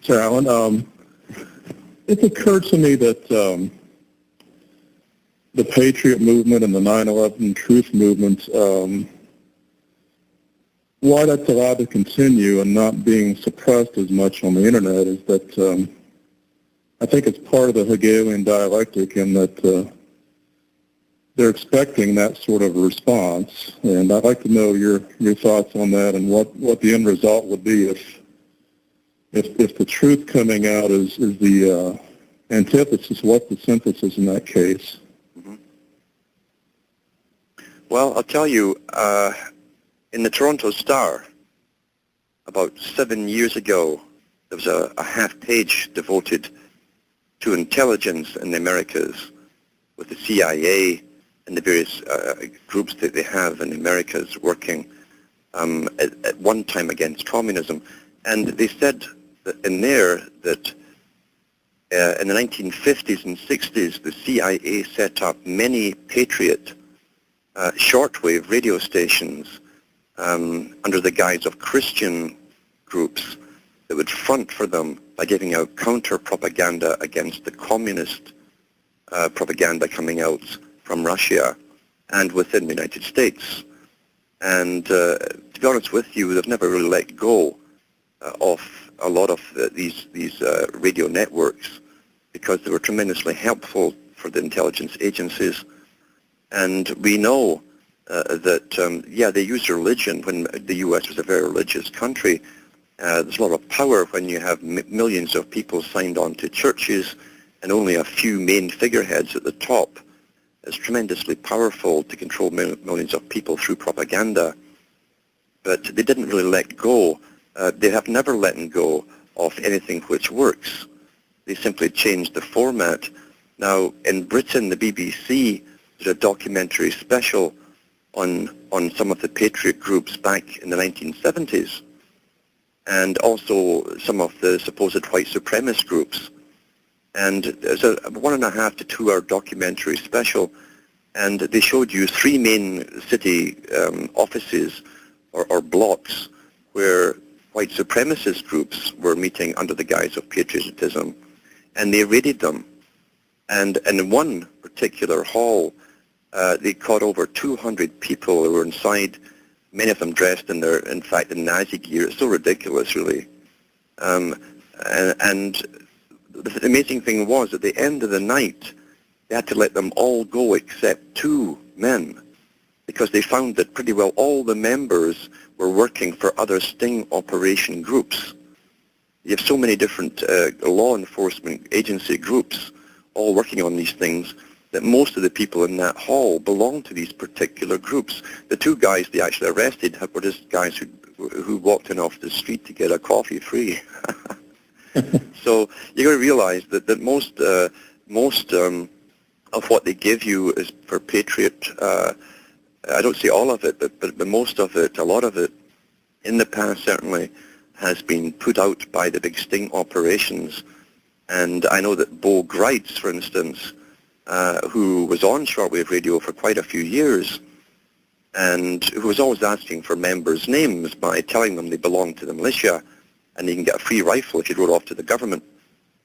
Sir Alan. It occurred to me that the Patriot movement and the 9/11 Truth movement, why that's allowed to continue and not being suppressed as much on the internet is that I think it's part of the Hegelian dialectic in that they're expecting that sort of a response. And I'd like to know your thoughts on that and what the end result would be if the truth coming out is the antithesis. What's the synthesis in that case? Mm-hmm. Well, I'll tell you, in the Toronto Star, about 7 years ago, there was a half-page devoted to intelligence in the Americas with the CIA and the various groups that they have in the Americas working at one time against communism. And they said that in there that in the 1950s and 60s, the CIA set up many Patriot shortwave radio stations under the guise of Christian groups that would front for them by giving out counter-propaganda against the communist propaganda coming out from Russia and within the United States. And to be honest with you, they've never really let go of a lot of these radio networks because they were tremendously helpful for the intelligence agencies. And we know that, they used religion when the U.S. was a very religious country. There's a lot of power when you have millions of people signed on to churches and only a few main figureheads at the top. It's tremendously powerful to control millions of people through propaganda. But they didn't really let go. They have never let go of anything which works. They simply changed the format. Now, in Britain, the BBC did a documentary special on some of the Patriot groups back in the 1970s, and also some of the supposed white supremacist groups. And there's a 1.5 to 2 hour documentary special, and they showed you 3 main city offices or blocks where white supremacist groups were meeting under the guise of patriotism, and they raided them. And in one particular hall, they caught over 200 people who were inside, many of them dressed in Nazi gear. It's so ridiculous, really. And the amazing thing was, at the end of the night, they had to let them all go except 2 men, because they found that pretty well all the members were working for other sting operation groups. You have so many different law enforcement agency groups all working on these things that most of the people in that hall belonged to these particular groups. The 2 guys they actually arrested were just guys who walked in off the street to get a coffee free. So you got to realize that most of what they give you is for Patriot. I don't say all of it, but most of it, a lot of it, in the past certainly, has been put out by the big sting operations. And I know that Bo Greitz, for instance, who was on shortwave radio for quite a few years, and who was always asking for members' names by telling them they belonged to the militia, and you can get a free rifle if you wrote off to the government.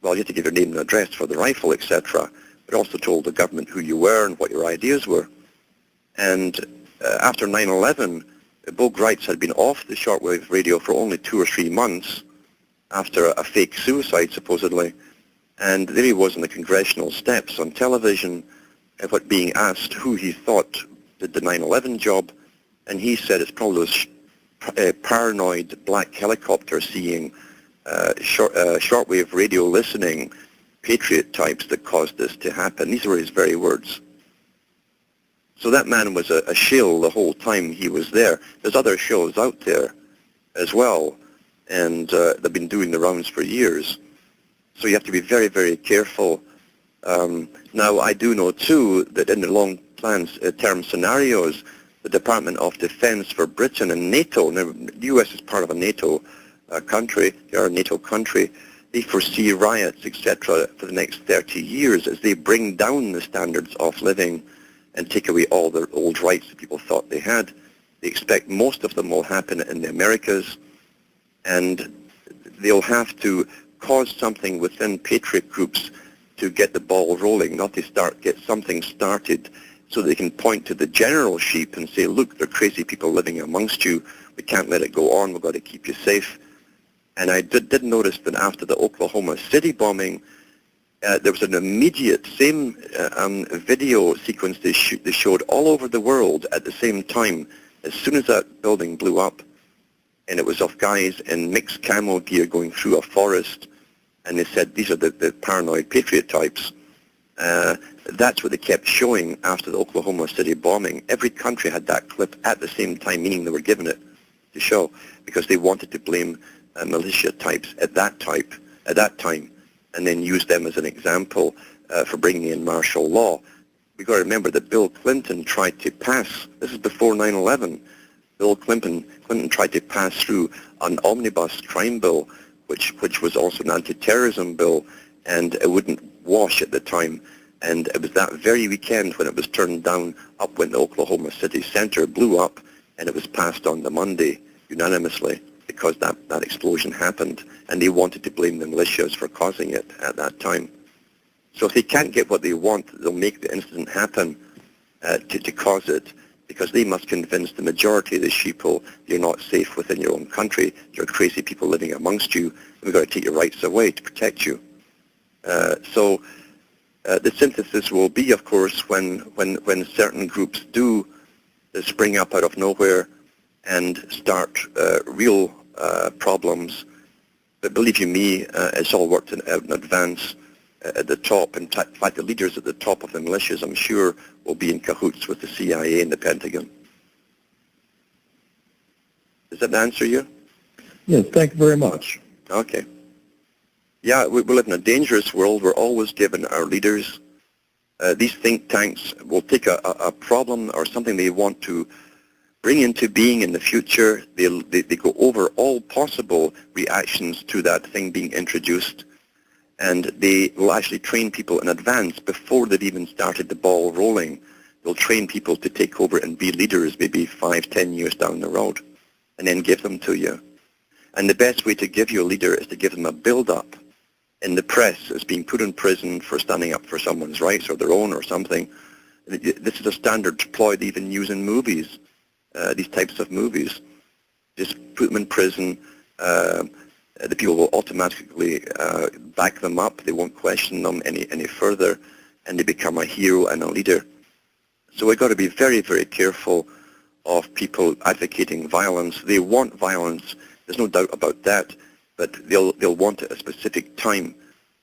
Well, you had to give your name and address for the rifle, etc. But also told the government who you were and what your ideas were. And after 9/11, Bo Greitz had been off the shortwave radio for only 2 or 3 months after a fake suicide, supposedly. And there he was on the congressional steps on television, being asked who he thought did the 9/11 job. And he said it's probably those paranoid black helicopter seeing, shortwave radio listening patriot types that caused this to happen. These were his very words. So that man was a shill the whole time he was there. There's other shills out there as well, and they've been doing the rounds for years. So you have to be very, very careful. Now, I do know, too, that in the long-term scenarios, the Department of Defense for Britain and NATO, now, the U.S. is part of a NATO country, they are a NATO country, they foresee riots, etc., for the next 30 years as they bring down the standards of living and take away all the old rights that people thought they had. They expect most of them will happen in the Americas, and they'll have to cause something within patriot groups to get the ball rolling, not to get something started so they can point to the general sheep and say, look, there are crazy people living amongst you. We can't let it go on. We've got to keep you safe. And I did notice that after the Oklahoma City bombing, there was an immediate same video sequence they showed all over the world at the same time as soon as that building blew up. And it was of guys in mixed camo gear going through a forest. And they said, these are the paranoid patriot types. That's what they kept showing after the Oklahoma City bombing. Every country had that clip at the same time, meaning they were given it to show, because they wanted to blame militia types at that time, and then use them as an example for bringing in martial law. We've got to remember that Bill Clinton tried to pass, this is before 9/11, Bill Clinton tried to pass through an omnibus crime bill, which was also an anti-terrorism bill, and it wouldn't wash at the time. And it was that very weekend when it was turned down, up went the Oklahoma City Center, blew up, and it was passed on the Monday unanimously because that explosion happened, and they wanted to blame the militias for causing it at that time. So if they can't get what they want, they'll make the incident happen to cause it, because they must convince the majority of the sheeple you're not safe within your own country, there are crazy people living amongst you, and we've got to take your rights away to protect you. So the synthesis will be, of course, when certain groups do spring up out of nowhere and start real problems. But believe you me, it's all worked out in advance at the top. In fact, the leaders at the top of the militias, I'm sure, will be in cahoots with the CIA and the Pentagon. Does that answer you? Yes, thank you very much. Okay. Yeah, we live in a dangerous world. We're always given our leaders. These think tanks will take a problem or something they want to bring into being in the future. They go over all possible reactions to that thing being introduced, and they will actually train people in advance before they've even started the ball rolling. They'll train people to take over and be leaders maybe 5-10 years down the road, and then give them to you. And the best way to give you a leader is to give them a build-up in the press as being put in prison for standing up for someone's rights or their own or something. This is a standard ploy they even use in movies, these types of movies. Just put them in prison. The people will automatically back them up. They won't question them any further, and they become a hero and a leader. So we've got to be very, very careful of people advocating violence. They want violence. There's no doubt about that. But they'll want it at a specific time,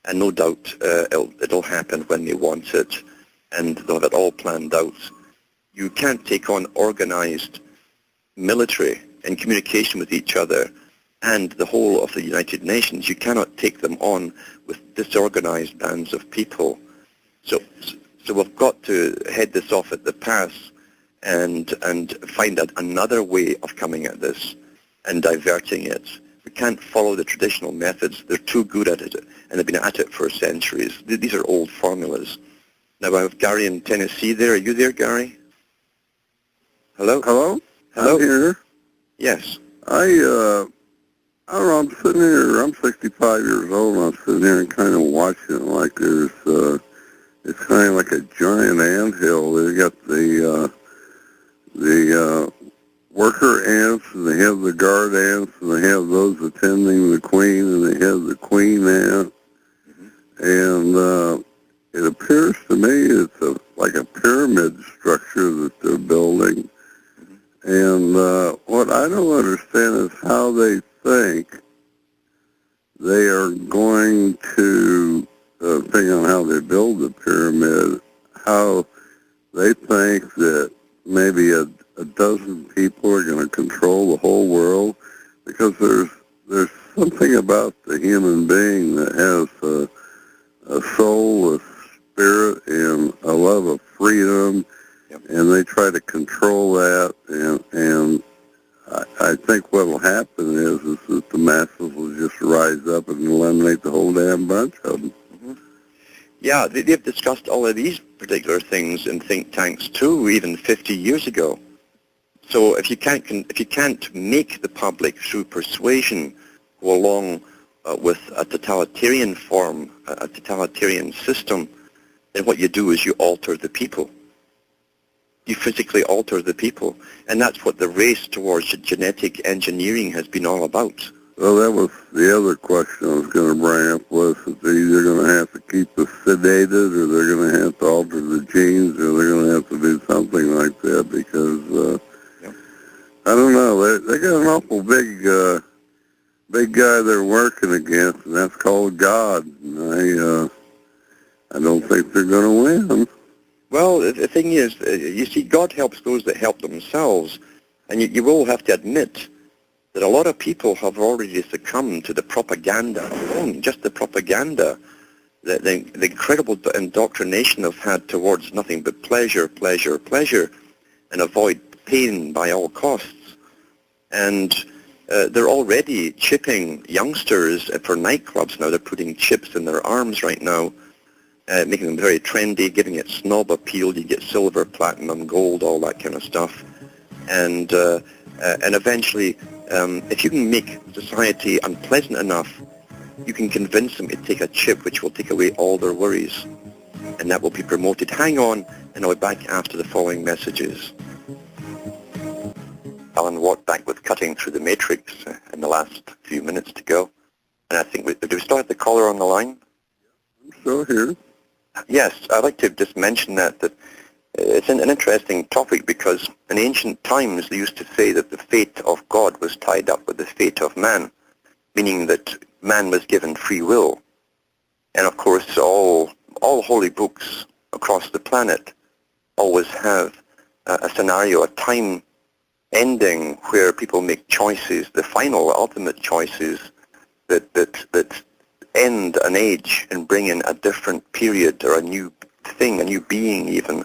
and no doubt it'll happen when they want it, and they'll have it all planned out. You can't take on organized military in communication with each other and the whole of the United Nations. You cannot take them on with disorganized bands of people. So we've got to head this off at the pass and find out another way of coming at this and diverting it. We can't follow the traditional methods. They're too good at it, and they've been at it for centuries. These are old formulas. Now I have Gary in Tennessee there. Are you there, Gary? Hello? Hello? Hello? I'm here. Yes. I'm sitting here, I'm 65 years old, and I'm sitting here and kind of watching it like it's kind of like a giant anthill. They got the worker ants, and they have the guard ants, and they have those attending the queen, and they have the queen ant. And it appears to me it's like a pyramid structure that they're building. And what I don't understand is how they think they are going to, depending on how they build the pyramid, how they think that maybe a dozen people are going to control the whole world, because there's something about the human being that has a soul, a spirit, and a love of freedom. Yep. And they try to control that, and I think what will happen is that the masses will just rise up and eliminate the whole damn bunch of them. Yeah, they've discussed all of these particular things in think tanks too, even 50 years ago. So if you can't make the public through persuasion go along with a totalitarian form, a totalitarian system, then what you do is you alter the people. You physically alter the people. And that's what the race towards genetic engineering has been all about. Well, that was the other question I was going to bring up, was that they're either going to have to keep us sedated, or they're going to have to alter the genes, or they're going to have to do something like that, because, I don't know, they got an awful big guy they're working against, and that's called God. And I don't think they're going to win. Well, the thing is, you see, God helps those that help themselves, and you will have to admit that a lot of people have already succumbed to the propaganda alone, just the propaganda, the incredible indoctrination they've had towards nothing but pleasure, pleasure, pleasure, and avoid pain by all costs. And they're already chipping youngsters for nightclubs now. They're putting chips in their arms right now, making them very trendy, giving it snob appeal. You get silver, platinum, gold, all that kind of stuff. And eventually, if you can make society unpleasant enough, you can convince them to take a chip which will take away all their worries. And that will be promoted. Hang on, and I'll be back after the following messages. Alan Watt back with Cutting Through the Matrix in the last few minutes to go. And I think, do we still have the caller on the line? I'm still here. Yes, I'd like to just mention that it's an interesting topic, because in ancient times they used to say that the fate of God was tied up with the fate of man, meaning that man was given free will. And of course all holy books across the planet always have a scenario, a time ending where people make choices, the final, ultimate choices that end an age and bring in a different period or a new thing, a new being even.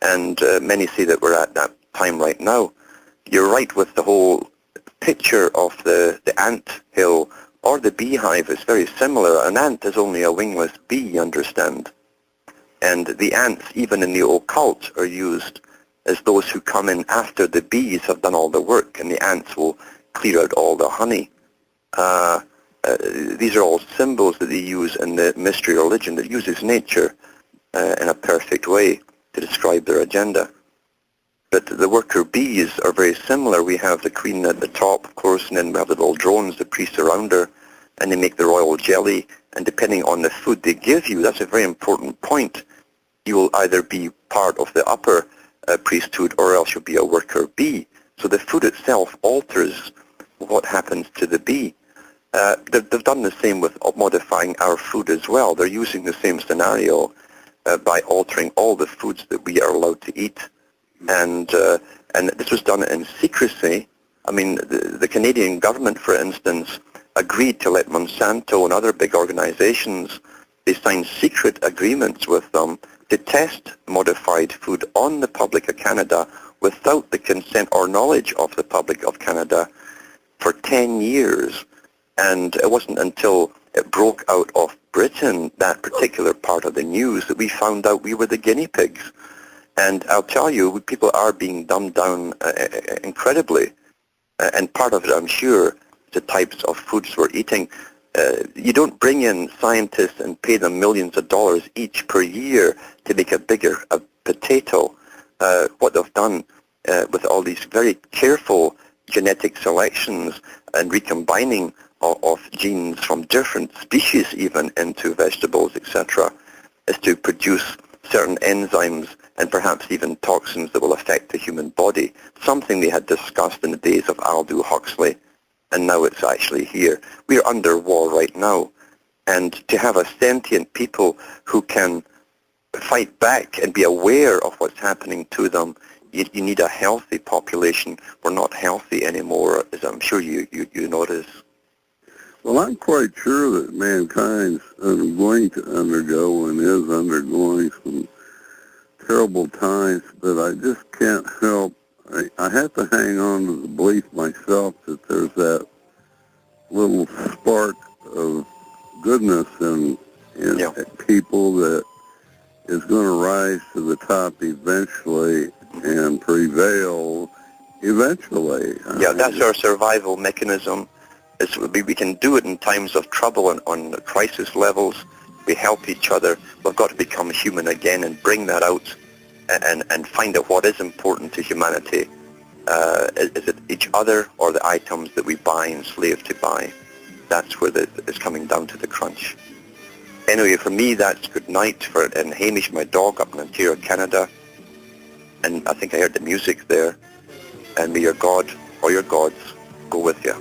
And many say that we're at that time right now. You're right with the whole picture of the ant hill or the beehive is very similar. An ant is only a wingless bee, you understand. And the ants, even in the occult, are used as those who come in after the bees have done all the work, and the ants will clear out all the honey. These are all symbols that they use in the mystery religion that uses nature in a perfect way to describe their agenda. But the worker bees are very similar. We have the queen at the top, of course, and then we have the little drones, the priests around her, and they make the royal jelly. And depending on the food they give you, that's a very important point. You will either be part of the upper priesthood, or else you'll be a worker bee. So the food itself alters what happens to the bee. They've done the same with modifying our food as well. They're using the same scenario by altering all the foods that we are allowed to eat. And this was done in secrecy. I mean, the Canadian government, for instance, agreed to let Monsanto and other big organizations, they signed secret agreements with them to test modified food on the public of Canada without the consent or knowledge of the public of Canada for 10 years. And it wasn't until it broke out of Britain, that particular part of the news, that we found out we were the guinea pigs. And I'll tell you, people are being dumbed down incredibly. And part of it, I'm sure, the types of foods we're eating. You don't bring in scientists and pay them millions of dollars each per year to make a potato. What they've done with all these very careful genetic selections and recombining of genes from different species even into vegetables, etc., is to produce certain enzymes and perhaps even toxins that will affect the human body, something they had discussed in the days of Aldous Huxley, and now it's actually here. We're under war right now, and to have a sentient people who can fight back and be aware of what's happening to them, you need a healthy population. We're not healthy anymore, as I'm sure you notice. Well, I'm quite sure that mankind's going to undergo and is undergoing some terrible times, but I just can't help. I have to hang on to the belief myself that there's that little spark of goodness in people that is going to rise to the top eventually and prevail eventually. Yeah, that's our survival mechanism. we can do it in times of trouble and on crisis levels. We help each other. We've got to become human again and bring that out and find out what is important to humanity. Is it each other or the items that we buy and slave to buy? That's where it's coming down to the crunch. Anyway, for me, that's good night. And Hamish, my dog, up in Ontario, Canada. And I think I heard the music there. And may your God or your gods go with you.